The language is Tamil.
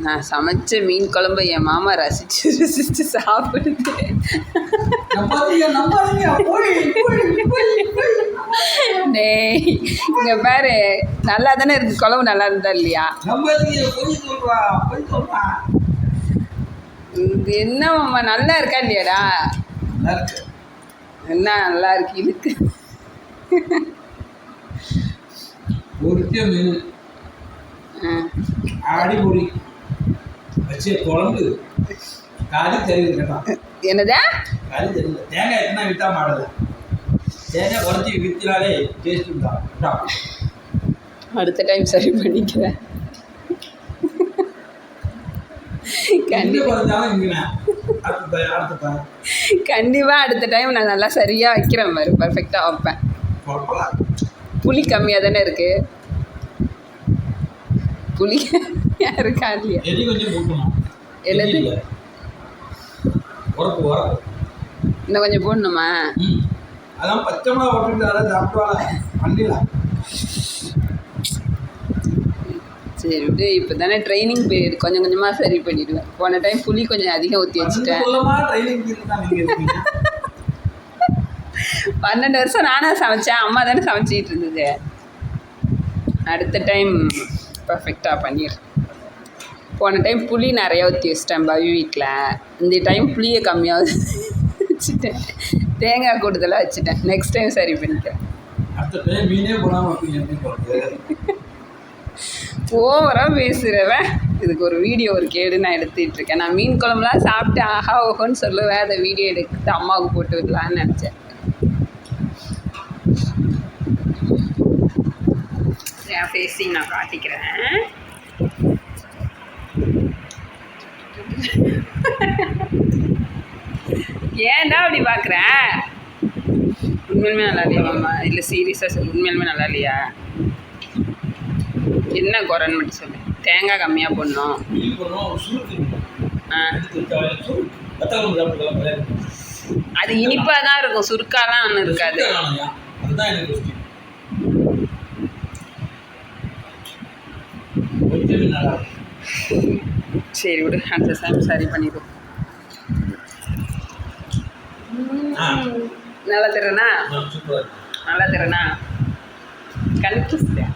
நான் சமைச்ச மீன் குழம்பு என் மாமா ரசிச்சு சாப்பிடுது. டேய் இங்க பாரு, நல்லா தானே இருக்கு குழம்பு, நல்லா இருந்தா இல்லையா? இது என்ன மாமா நல்லா இருக்கா இல்லையாடா? என்ன நல்லா இருக்கு இதுக்கு? அடிப்பொடி வச்சு குழம்பு காரி தெரியுது கேட்டான். என்னதா காரி தெரியல. தேங்காய் என்ன விட்டா மாடல, தேங்காய் குறைச்சி விற்கிறாலே டேஸ்ட் இருந்தா. அடுத்த டைம் சரி பண்ணிக்கிறேன். கண்டிப்பாக அடுத்த டைம் நான் நல்லா சரியாக வைக்கிறேன் மாதிரி பர்ஃபெக்டாக வைப்பேன். புளி கம்மியாக தானே இருக்கு. புளி இருக்கா இல்லையா? என்னது இன்னும் கொஞ்சம் போடணுமா? அதான் பச்சை மிளகா போட்டுட்டு சாப்பிடுவாங்க. சரி விடு, இப்போ தானே ட்ரைனிங் பீரியட், கொஞ்சம் கொஞ்சமாக சரி பண்ணிவிடுவேன். போன டைம் புளி கொஞ்சம் அதிகம் ஊற்றி வச்சுட்டேன். 12 வருஷம் நானாக சமைச்சேன், அம்மா தானே சமைச்சிக்கிட்டு இருந்தது. அடுத்த டைம் பர்ஃபெக்டாக பண்ணிடுறேன். போன டைம் புளி நிறையா ஊற்றி வச்சிட்டேன் பவி வீட்டில். இந்த டைம் புளியை கம்மியாக வச்சுட்டேன், தேங்காய் கூடுதலாக வச்சுட்டேன். நெக்ஸ்ட் டைம் சரி பண்ணிக்கிறேன். ஓவராக பேசுகிறவன் இதுக்கு ஒரு வீடியோ ஒரு கேடு நான் எடுத்துகிட்டு இருக்கேன். நான் மீன் குழம்புலாம் சாப்பிட்டு ஆஹா ஓஹோன்னு சொல்லுவேன். அதை வீடியோ எடுத்து அம்மாவுக்கு போட்டு விடலான்னு நினச்சேன். என் ஃபேஸையும் நான் காட்டிக்கிறேன். ஏன்டா அப்படி பார்க்குறேன்? உண்மையிலுமே நல்லா இல்லையா மாமா? இல்லை சீரியஸாக சொல்லு, உண்மையிலுமே நல்லா இல்லையா? என்ன குறைன்னு மட்டும் சொல்லு. தேங்காய் கம்மியாக போடணும். அது இனிப்பாக தான் இருக்கும், சுருக்காலாம் ஒன்றும் இருக்காது. சரி விடு, அடுத்த டைம் சரி பண்ணிடுவோம். நல்லா தரேனா? நல்லா தரேனா? கண்டிப்பாக